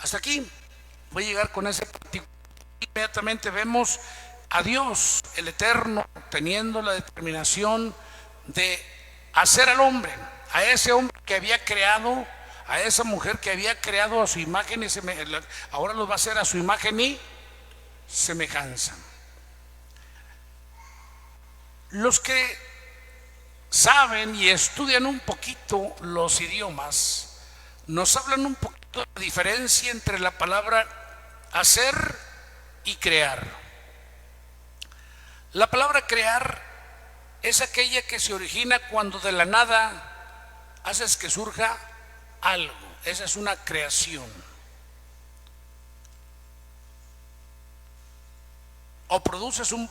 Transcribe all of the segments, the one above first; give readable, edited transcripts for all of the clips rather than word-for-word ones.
Hasta aquí voy a llegar con ese particular. Inmediatamente vemos a Dios, el Eterno, teniendo la determinación de hacer al hombre, a ese hombre que había creado, a esa mujer que había creado a su imagen y semejanza, ahora los va a hacer a su imagen y semejanza. Los que saben y estudian un poquito los idiomas, nos hablan un poquito de la diferencia entre la palabra hacer y crear. La palabra crear es aquella que se origina cuando de la nada haces que surja algo. Esa es una creación. O produces un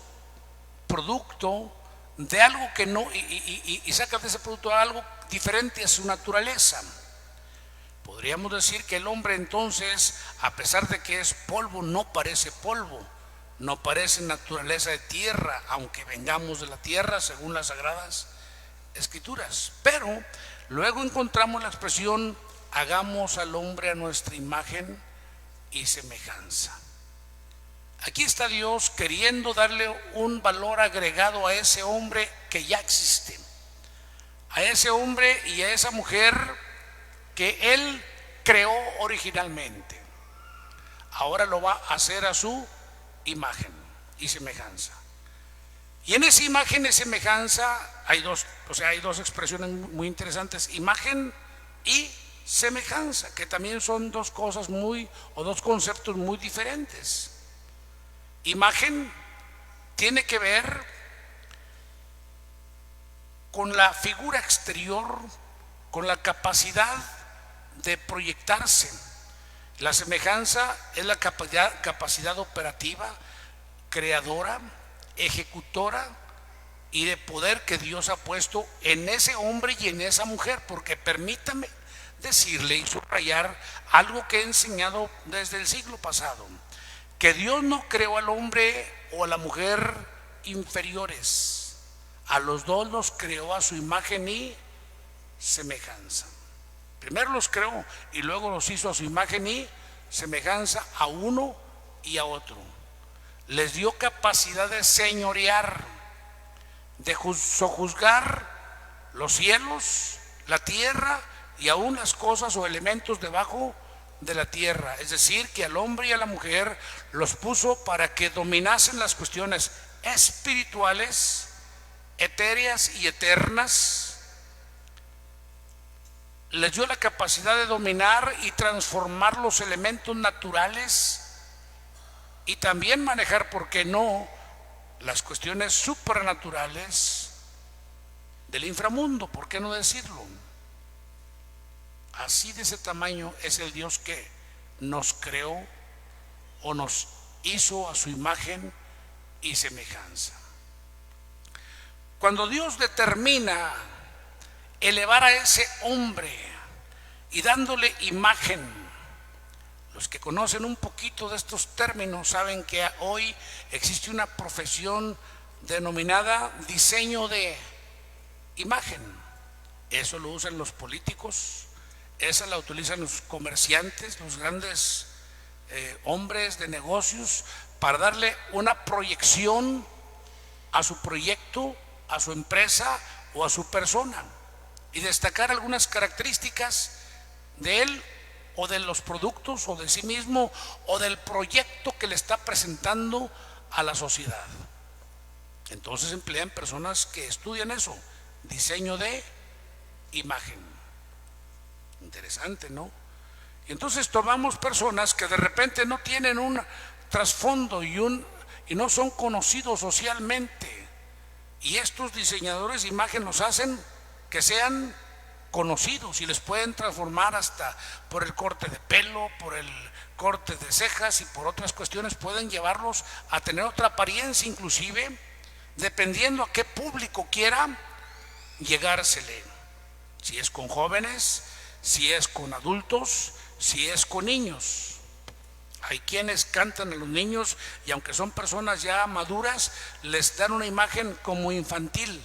producto de algo que no, y sacas de ese producto algo diferente a su naturaleza. Podríamos decir que el hombre entonces, a pesar de que es polvo, no parece polvo, no parece naturaleza de tierra, aunque vengamos de la tierra según las sagradas escrituras. Pero luego encontramos la expresión hagamos al hombre a nuestra imagen y semejanza. Aquí está Dios queriendo darle un valor agregado a ese hombre que ya existe, a ese hombre y a esa mujer que Él creó originalmente. Ahora lo va a hacer a su imagen y semejanza. Y en esa imagen y semejanza hay dos expresiones muy interesantes: imagen y semejanza, que también son dos cosas dos conceptos muy diferentes. Imagen tiene que ver con la figura exterior, con la capacidad de proyectarse. La semejanza es la capacidad operativa, creadora, ejecutora y de poder que Dios ha puesto en ese hombre y en esa mujer. Porque permítame decirle y subrayar algo que he enseñado desde el siglo pasado: que Dios no creó al hombre o a la mujer inferiores, a los dos los creó a su imagen y semejanza. Primero los creó y luego los hizo a su imagen y semejanza, a uno y a otro. Les dio capacidad de señorear, de sojuzgar los cielos, la tierra y aún las cosas o elementos debajo de la tierra. Es decir, que al hombre y a la mujer los puso para que dominasen las cuestiones espirituales, etéreas y eternas. Les dio la capacidad de dominar y transformar los elementos naturales y también manejar, ¿por qué no?, las cuestiones supranaturales del inframundo, ¿por qué no decirlo? Así de ese tamaño es el Dios que nos creó o nos hizo a su imagen y semejanza. Cuando Dios determina elevar a ese hombre y dándole imagen, los que conocen un poquito de estos términos saben que hoy existe una profesión denominada diseño de imagen. Eso lo usan los políticos, esa la utilizan los comerciantes, los grandes hombres de negocios, para darle una proyección a su proyecto, a su empresa o a su persona, y destacar algunas características de él o de los productos o de sí mismo o del proyecto que le está presentando a la sociedad. Entonces emplean personas que estudian eso, diseño de imagen. Interesante, ¿no? Y entonces tomamos personas que de repente no tienen un trasfondo y no son conocidos socialmente, y estos diseñadores de imagen los hacen que sean conocidos y les pueden transformar hasta por el corte de pelo, por el corte de cejas y por otras cuestiones. Pueden llevarlos a tener otra apariencia, inclusive dependiendo a qué público quiera llegársele, si es con jóvenes, si es con adultos, si es con niños. Hay quienes cantan a los niños y aunque son personas ya maduras, les dan una imagen como infantil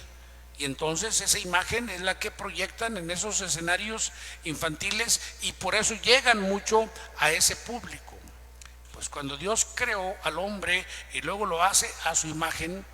Y entonces esa imagen es la que proyectan en esos escenarios infantiles y por eso llegan mucho a ese público. Pues cuando Dios creó al hombre y luego lo hace a su imagen,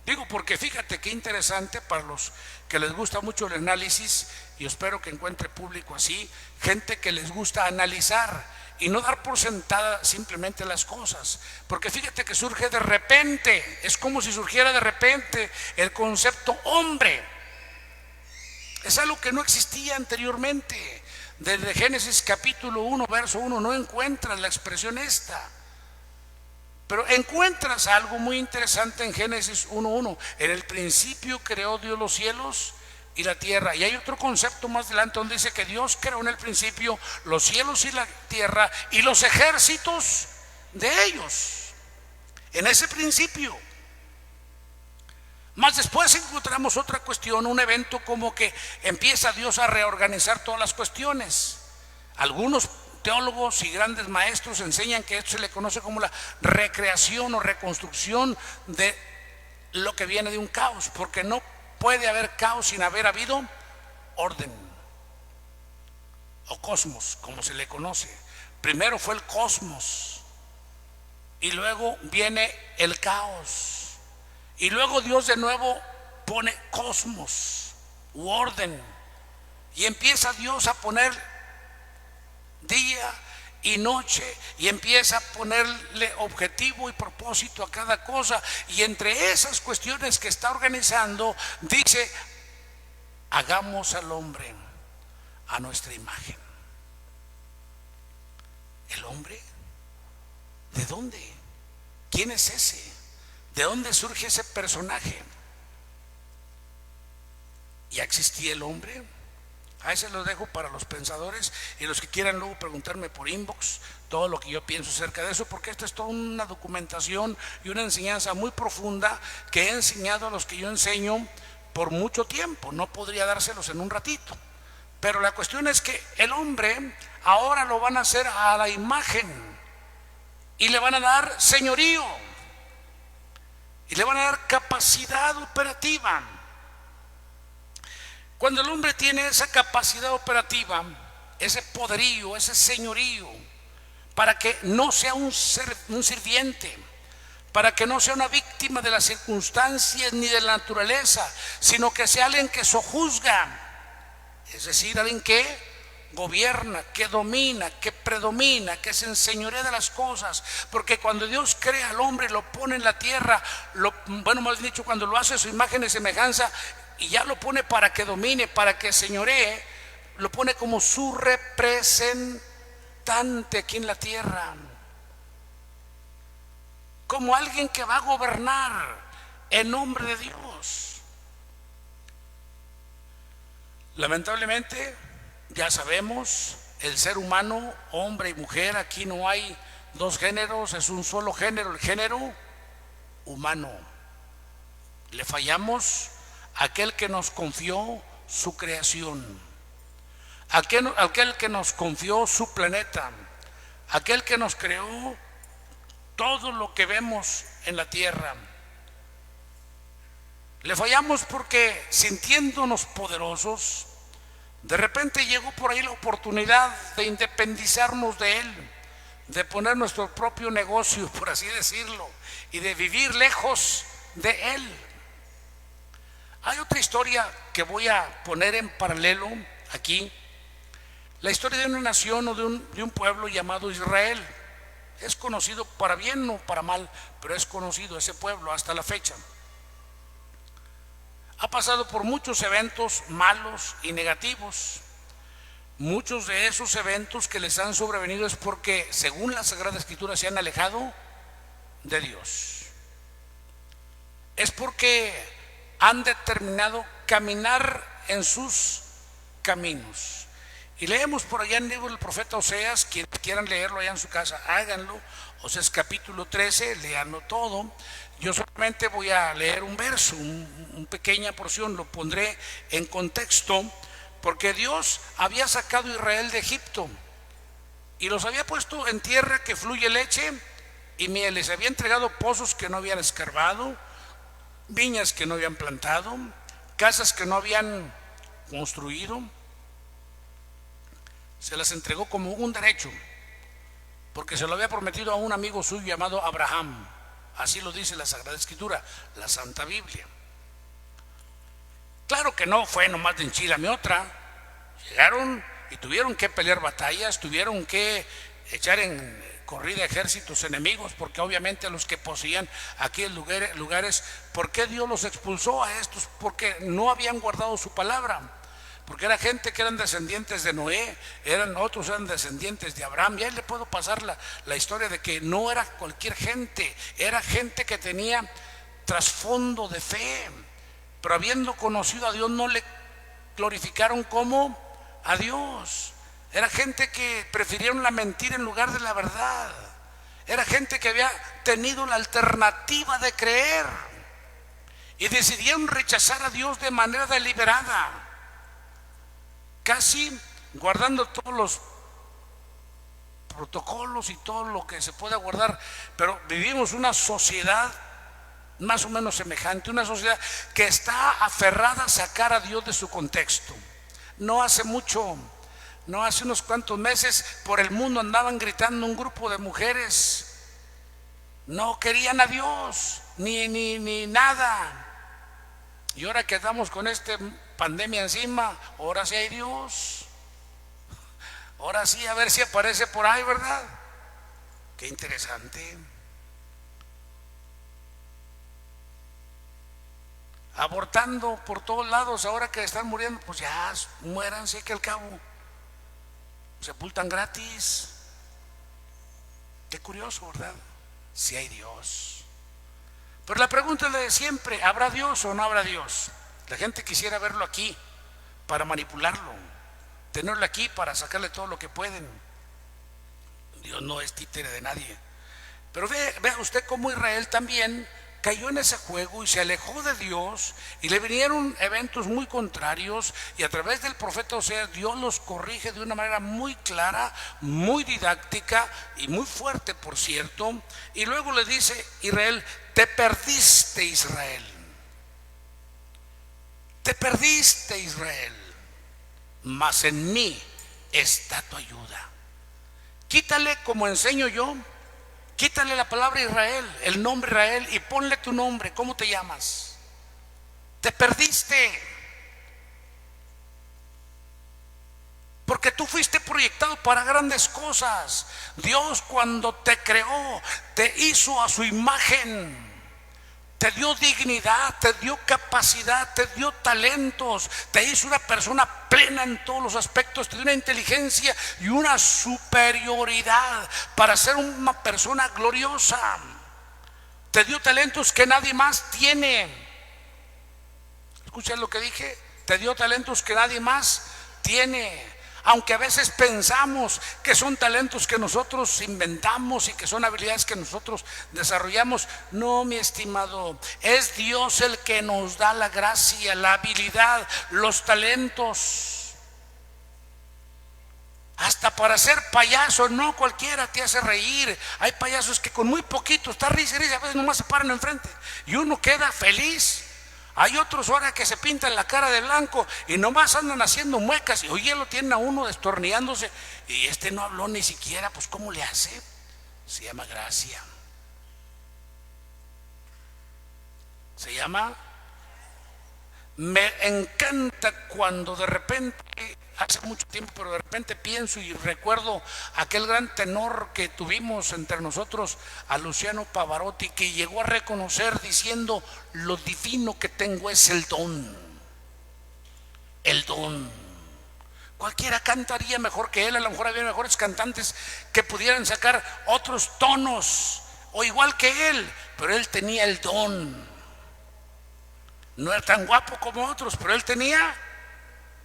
digo porque fíjate qué interesante para los que les gusta mucho el análisis, y espero que encuentre público así, gente que les gusta analizar y no dar por sentada simplemente las cosas, porque fíjate que surge de repente, es como si surgiera de repente el concepto hombre. Es algo que no existía anteriormente. Desde Génesis capítulo 1, verso 1, no encuentras la expresión esta. Pero encuentras algo muy interesante en Génesis 1:1. En el principio creó Dios los cielos y la tierra. Y hay otro concepto más adelante donde dice que Dios creó en el principio los cielos y la tierra y los ejércitos de ellos. En ese principio. Más después encontramos otra cuestión, un evento como que empieza Dios a reorganizar todas las cuestiones. Algunos teólogos y grandes maestros enseñan que esto se le conoce como la recreación o reconstrucción de lo que viene de un caos, porque no puede haber caos sin haber habido orden o cosmos, como se le conoce. Primero fue el cosmos y luego viene el caos. Y luego Dios de nuevo pone cosmos u orden. Y empieza Dios a poner día y noche. Y empieza a ponerle objetivo y propósito a cada cosa. Y entre esas cuestiones que está organizando, dice, hagamos al hombre a nuestra imagen. ¿El hombre? ¿De dónde? ¿Quién es ese? ¿De dónde surge ese personaje? ¿Ya existía el hombre? Ahí se los dejo para los pensadores y los que quieran luego preguntarme por inbox todo lo que yo pienso acerca de eso, porque esto es toda una documentación y una enseñanza muy profunda que he enseñado a los que yo enseño por mucho tiempo. No podría dárselos en un ratito, pero la cuestión es que el hombre ahora lo van a hacer a la imagen y le van a dar señorío. Y le van a dar capacidad operativa. Cuando el hombre tiene esa capacidad operativa, ese poderío, ese señorío, para que no sea un sirviente, para que no sea una víctima de las circunstancias ni de la naturaleza, sino que sea alguien que sojuzga, es decir, alguien que gobierna, que domina, que predomina, que se enseñorea de las cosas. Porque cuando Dios crea al hombre, lo pone en la tierra, más dicho, cuando lo hace a su imagen y semejanza, y ya lo pone para que domine, para que señoree, lo pone como su representante aquí en la tierra, como alguien que va a gobernar en nombre de Dios. Lamentablemente, ya sabemos, el ser humano, hombre y mujer, aquí no hay dos géneros, es un solo género, el género humano. Le fallamos a aquel que nos confió su creación, aquel que nos confió su planeta, aquel que nos creó todo lo que vemos en la tierra. Le fallamos porque, sintiéndonos poderosos, de repente llegó por ahí la oportunidad de independizarnos de él, de poner nuestro propio negocio, por así decirlo, y de vivir lejos de él. Hay otra historia que voy a poner en paralelo aquí, la historia de una nación o de un pueblo llamado Israel. Es conocido para bien o para mal, pero es conocido ese pueblo hasta la fecha. Ha pasado por muchos eventos malos y negativos. Muchos de esos eventos que les han sobrevenido es porque, según la Sagrada Escritura, se han alejado de Dios. Es porque han determinado caminar en sus caminos. Y leemos por allá en el libro del profeta Oseas, quienes quieran leerlo allá en su casa, háganlo. Oseas capítulo 13, leanlo todo. Yo solamente voy a leer un verso, una pequeña porción, lo pondré en contexto, porque Dios había sacado a Israel de Egipto y los había puesto en tierra que fluye leche y miel. Les había entregado pozos que no habían escarbado, viñas que no habían plantado, casas que no habían construido, se las entregó como un derecho, porque se lo había prometido a un amigo suyo llamado Abraham. Así lo dice la Sagrada Escritura, la Santa Biblia. Claro que no fue nomás de enchilame otra. Llegaron y tuvieron que pelear batallas, tuvieron que echar en corrida ejércitos enemigos, porque obviamente los que poseían aquellos lugares, ¿por qué Dios los expulsó a estos? Porque no habían guardado su palabra, porque era gente que eran descendientes de Noé, otros eran descendientes de Abraham. Y ahí le puedo pasar la historia de que no era cualquier gente, era gente que tenía trasfondo de fe, pero habiendo conocido a Dios no le glorificaron como a Dios. Era gente que prefirieron la mentira en lugar de la verdad. Era gente que había tenido la alternativa de creer y decidieron rechazar a Dios de manera deliberada, casi guardando todos los protocolos y todo lo que se pueda guardar. Pero vivimos una sociedad más o menos semejante, una sociedad que está aferrada a sacar a Dios de su contexto. No hace unos cuantos meses por el mundo andaban gritando un grupo de mujeres, no querían a Dios ni nada. Y ahora que estamos con esta pandemia encima, ahora sí hay Dios, ahora sí, a ver si aparece por ahí, ¿verdad? Qué interesante. Abortando por todos lados, ahora que están muriendo, pues ya muéranse, que al cabo sepultan gratis. Qué curioso, ¿verdad? Si hay Dios. Pero la pregunta es la de siempre: ¿habrá Dios o no habrá Dios? La gente quisiera verlo aquí para manipularlo, tenerlo aquí para sacarle todo lo que pueden. Dios no es títere de nadie. Pero vea usted cómo Israel también cayó en ese juego y se alejó de Dios, y le vinieron eventos muy contrarios, y a través del profeta Oseas Dios los corrige de una manera muy clara, muy didáctica y muy fuerte, por cierto. Y luego le dice Israel: te perdiste, Israel, te perdiste, Israel, mas en mí está tu ayuda. Quítale, como enseño yo, quítale la palabra Israel, el nombre Israel, y ponle tu nombre. ¿Cómo te llamas? Te perdiste, porque tú fuiste proyectado para grandes cosas. Dios, cuando te creó, te hizo a su imagen, te dio dignidad, te dio capacidad, te dio talentos, te hizo una persona plena en todos los aspectos, te dio una inteligencia y una superioridad para ser una persona gloriosa. Te dio talentos que nadie más tiene. ¿Escuchas lo que dije? Te dio talentos que nadie más tiene. Aunque a veces pensamos que son talentos que nosotros inventamos y que son habilidades que nosotros desarrollamos, no, mi estimado, es Dios el que nos da la gracia, la habilidad, los talentos. Hasta para ser payaso, no cualquiera te hace reír. Hay payasos que con muy poquito, está risa y risa, a veces nomás se paran enfrente y uno queda feliz. Hay otros ahora que se pintan la cara de blanco y nomás andan haciendo muecas, y oye, lo tienen a uno destornillándose, y este no habló ni siquiera. Pues ¿cómo le hace? Se llama gracia. Se llama. Me encanta cuando de repente, hace mucho tiempo, pero de repente pienso y recuerdo aquel gran tenor que tuvimos entre nosotros, a Luciano Pavarotti, que llegó a reconocer diciendo: lo divino que tengo es el don. El don. Cualquiera cantaría mejor que él, a lo mejor había mejores cantantes que pudieran sacar otros tonos o igual que él, pero él tenía el don. No era tan guapo como otros, pero él tenía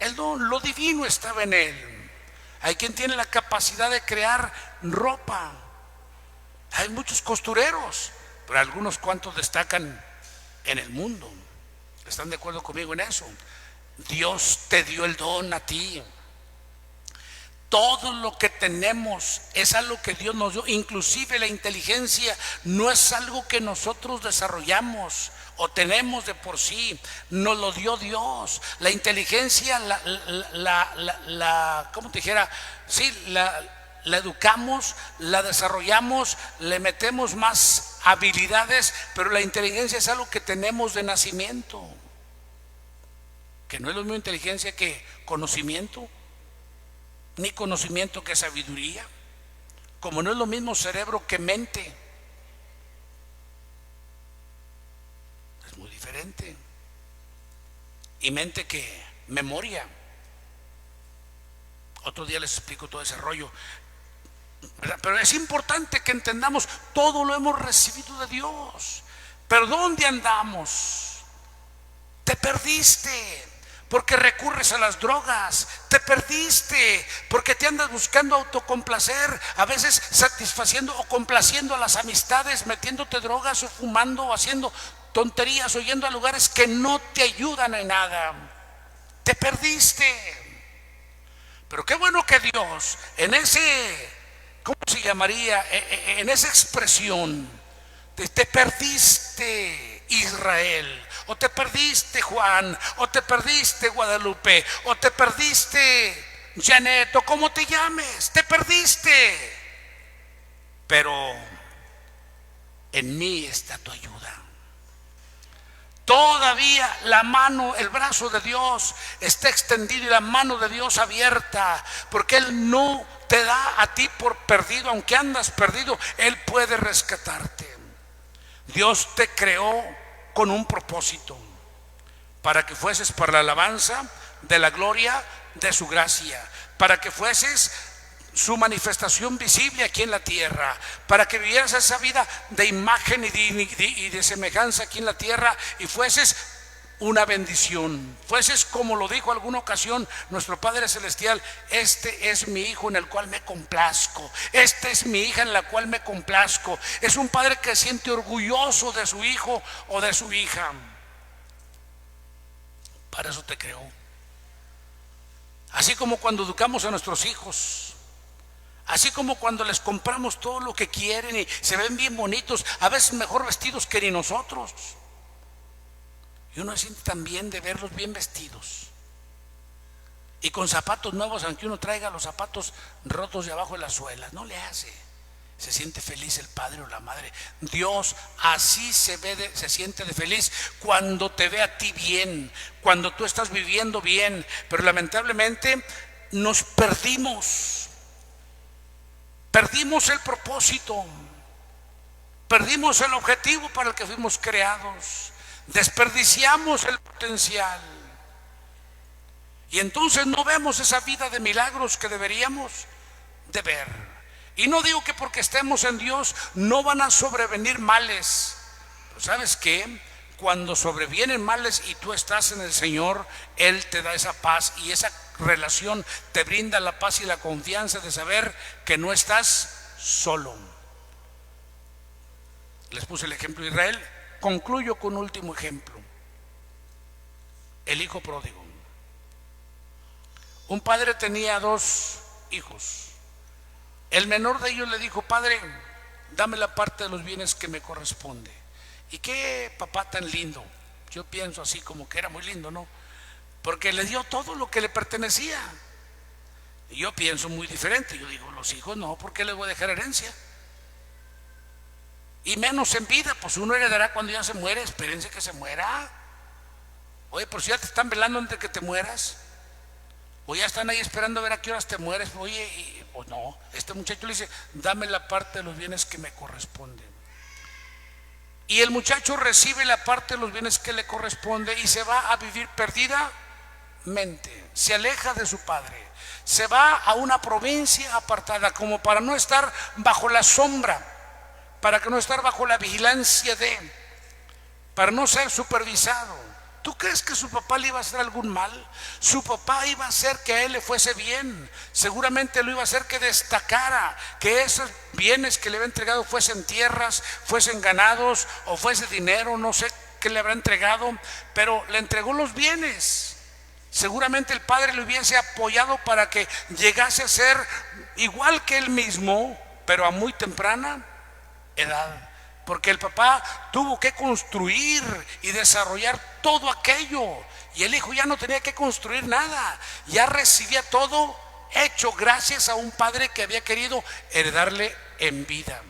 el don, lo divino estaba en él. Hay quien tiene la capacidad de crear ropa. Hay muchos costureros, pero algunos cuantos destacan en el mundo. ¿Están de acuerdo conmigo en eso? Dios te dio el don a ti. Todo lo que tenemos es algo que Dios nos dio. Inclusive la inteligencia no es algo que nosotros desarrollamos o tenemos de por sí, nos lo dio Dios. La inteligencia ¿cómo te dijera? Sí, la educamos, la desarrollamos, le metemos más habilidades, pero la inteligencia es algo que tenemos de nacimiento, que no es lo mismo inteligencia que conocimiento, ni conocimiento que sabiduría, como no es lo mismo cerebro que mente. Es muy diferente. Y mente que memoria. Otro día les explico todo ese rollo, ¿verdad? Pero es importante que entendamos, todo lo hemos recibido de Dios. Pero ¿dónde andamos? Te perdiste porque recurres a las drogas, te perdiste porque te andas buscando autocomplacer, a veces satisfaciendo o complaciendo a las amistades, metiéndote drogas o fumando o haciendo tonterías o yendo a lugares que no te ayudan en nada. Te perdiste. Pero qué bueno que Dios en ese, ¿cómo se llamaría? En esa expresión, te perdiste, Israel, o te perdiste, Juan, o te perdiste, Guadalupe, o te perdiste, Janet, o como te llames, te perdiste. Pero en mí está tu ayuda. Todavía la mano, el brazo de Dios está extendido y la mano de Dios abierta, porque Él no te da a ti por perdido. Aunque andas perdido, Él puede rescatarte. Dios te creó con un propósito, para que fueses para la alabanza de la gloria de su gracia, para que fueses su manifestación visible aquí en la tierra, para que vivieras esa vida de imagen y de semejanza aquí en la tierra, y fueses una bendición, fueses, como lo dijo alguna ocasión nuestro Padre Celestial: este es mi hijo en el cual me complazco, esta es mi hija en la cual me complazco. Es un padre que se siente orgulloso de su hijo o de su hija. Para eso te creó. Así como cuando educamos a nuestros hijos, así como cuando les compramos todo lo que quieren y se ven bien bonitos, a veces mejor vestidos que ni nosotros, y uno se siente tan bien de verlos bien vestidos y con zapatos nuevos, aunque uno traiga los zapatos rotos de abajo de las suelas, no le hace. Se siente feliz el padre o la madre. Dios así se siente de feliz cuando te ve a ti bien, cuando tú estás viviendo bien. Pero lamentablemente nos perdimos el propósito, perdimos el objetivo para el que fuimos creados, desperdiciamos el potencial, y entonces no vemos esa vida de milagros que deberíamos de ver. Y no digo que porque estemos en Dios no van a sobrevenir males, pero ¿sabes qué? Cuando sobrevienen males y tú estás en el Señor, Él te da esa paz, y esa relación te brinda la paz y la confianza de saber que no estás solo. Les puse el ejemplo de Israel. Concluyo con un último ejemplo: el hijo pródigo. Un padre tenía 2 hijos. El menor de ellos le dijo: padre, dame la parte de los bienes que me corresponde. Y qué papá tan lindo. Yo pienso así, como que era muy lindo, ¿no? Porque le dio todo lo que le pertenecía. Y yo pienso muy diferente. Yo digo: los hijos no, ¿por qué les voy a dejar herencia? Y menos en vida, pues uno heredará cuando ya se muere. Espérense que se muera. Oye, por si ya te están velando antes de que te mueras, o ya están ahí esperando a ver a qué horas te mueres. Oye, o no, este muchacho le dice: dame la parte de los bienes que me corresponden. Y el muchacho recibe la parte de los bienes que le corresponde y se va a vivir perdidamente, se aleja de su padre, se va a una provincia apartada, como para no estar bajo la sombra, para que no estar bajo la vigilancia para no ser supervisado. ¿Tú crees que su papá le iba a hacer algún mal? Su papá iba a hacer que a él le fuese bien. Seguramente lo iba a hacer que destacara, que esos bienes que le había entregado fuesen tierras, fuesen ganados o fuese dinero, no sé qué le habrá entregado, pero le entregó los bienes. Seguramente el padre le hubiese apoyado para que llegase a ser igual que él mismo, pero a muy temprana edad. Porque el papá tuvo que construir y desarrollar todo aquello, y el hijo ya no tenía que construir nada, ya recibía todo hecho gracias a un padre que había querido heredarle en vida.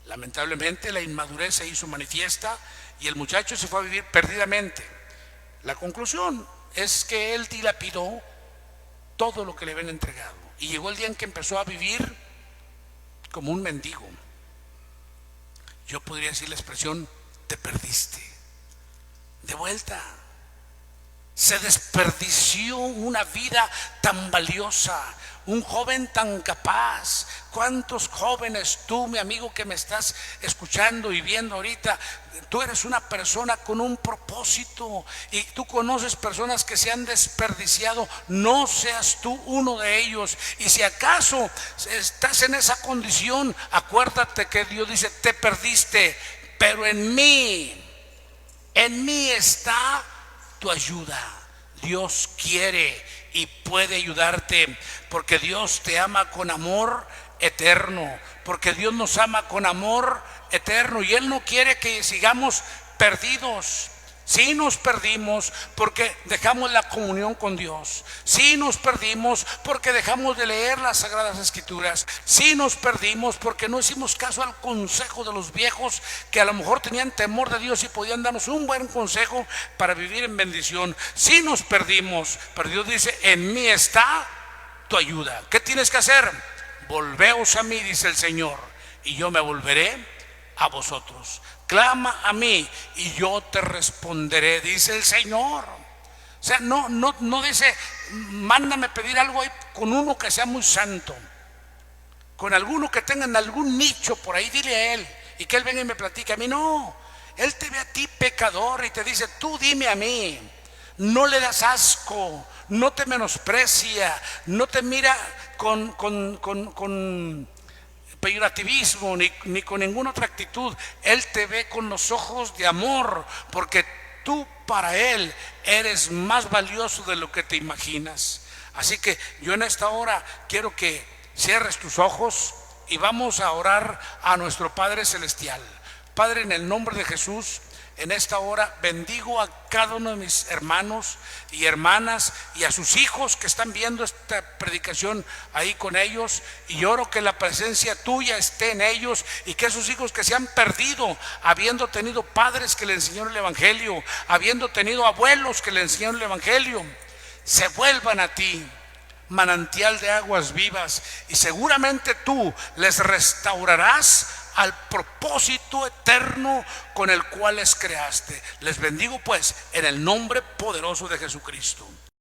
Lamentablemente la inmadurez se hizo manifiesta y el muchacho se fue a vivir perdidamente. La conclusión es que él dilapidó todo lo que le habían entregado, y llegó el día en que empezó a vivir como un mendigo. Yo podría decir la expresión: te perdiste. De vuelta, se desperdició una vida tan valiosa, un joven tan capaz. ¿Cuántos jóvenes, tú, mi amigo, que me estás escuchando y viendo ahorita, tú eres una persona con un propósito y tú conoces personas que se han desperdiciado? No seas tú uno de ellos. Y si acaso estás en esa condición, acuérdate que Dios dice: te perdiste, pero en mí está tu ayuda. Dios quiere y puede ayudarte, porque Dios te ama con amor eterno, porque Dios nos ama con amor eterno, y Él no quiere que sigamos perdidos. Sí nos perdimos porque dejamos la comunión con Dios. Sí nos perdimos porque dejamos de leer las Sagradas Escrituras. Sí nos perdimos porque no hicimos caso al consejo de los viejos, que a lo mejor tenían temor de Dios y podían darnos un buen consejo para vivir en bendición. Sí nos perdimos, pero Dios dice: en mí está tu ayuda. ¿Qué tienes que hacer? Volveos a mí, dice el Señor, y yo me volveré a vosotros. Clama a mí y yo te responderé, dice el Señor. O sea, no dice: mándame pedir algo ahí con uno que sea muy santo, con alguno que tenga algún nicho por ahí, dile a él y que él venga y me platique a mí. No, él te ve a ti pecador y te dice: tú dime a mí. No le das asco, no te menosprecia, no te mira con peyorativismo ni con ninguna otra actitud. Él te ve con los ojos de amor, porque tú para Él eres más valioso de lo que te imaginas. Así que yo en esta hora quiero que cierres tus ojos y vamos a orar a nuestro Padre Celestial. Padre, en el nombre de Jesús, en esta hora bendigo a cada uno de mis hermanos y hermanas y a sus hijos que están viendo esta predicación ahí con ellos, y oro que la presencia tuya esté en ellos, y que esos hijos que se han perdido, habiendo tenido padres que le enseñaron el Evangelio, habiendo tenido abuelos que le enseñaron el Evangelio, se vuelvan a ti, manantial de aguas vivas, y seguramente tú les restaurarás al propósito eterno con el cual les creaste. Les bendigo pues en el nombre poderoso de Jesucristo.